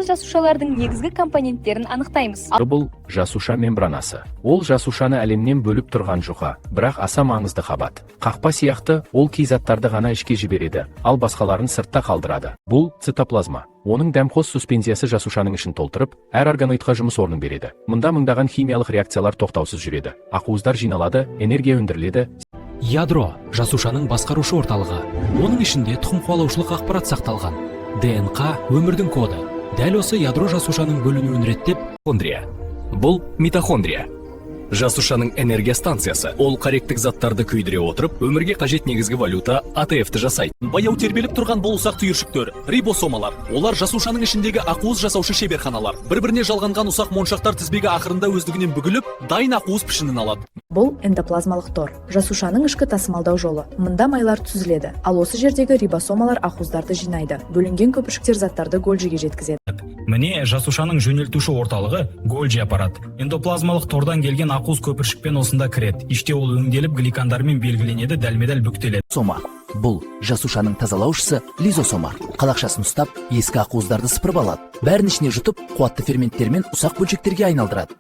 Жасушалардың негізгі компоненттерін анықтаймыз. Бұл жасуша мембранасы. Ол жасушаны әлемнен бөліп тұрған жұқа, бірақ аса маңызды қабат. Қақпа сияқты, ол кей заттарды ғана ішке жібереді, ал басқаларын сыртта қалдырады. Бұл цитоплазма. Оның дәмхоз суспензиясы жасушаның ішін толтырып, әр органоидқа жұмыс орнын береді. Мұнда мыңдаған химиялық реакциялар тоқтаусыз жүреді. Ақуыздар жиналады, энергия өндіріледі. Ядро жасушаның басқарушы орталығы. Оның ішінде тұқым қуалаушылық ақпарат сақталған. ДНК өмірдің коды. Дәл осы ядро жасушаның бөлінуін реттеп, Бұл митохондрия. Жасушаның энергия станциясы. Ол корректтік заттарды күйдіре отырып, өмірге қажет негізгі валюта АТФ-ті жасайды. Баяу тербеліп тұрған бұл ұсақ түйіршіктер, рибосомалар. Олар жасушаның ішіндегі ақуыз жасаушы шеберханалар. Бір-біріне жалғанған ұсақ моншақтар тізбегі ақырында өздігінен бүгіліп, дайын ақуыз пішінін алады. Бұл эндоплазмалық тор, жасушаның ішкі тасымалдау жолы. Мында майлар түзіледі, ал осы жердегі рибосомалар ақуыздарды жинайды. Бөлінген көпіршіктер заттарды Гольджиге жеткізеді. Міне жасушаның жөнелтуші орталығы Гольджи аппарат. Эндоплазмалық тордан келген ақуыз көпіршікпен осында кіреді. Іште ол өңделіп гликандармен белгіленеді, дәлме-дәл бүктеледі. Сома. Бұл жасушаның тазалаушысы лизосома. Қалақшасын ұстап, ескі ақуыздарды сыпырып алады. Бәрін ішіне жұтып, қуатты ферменттермен ұсақ бөлшектерге айналдырады.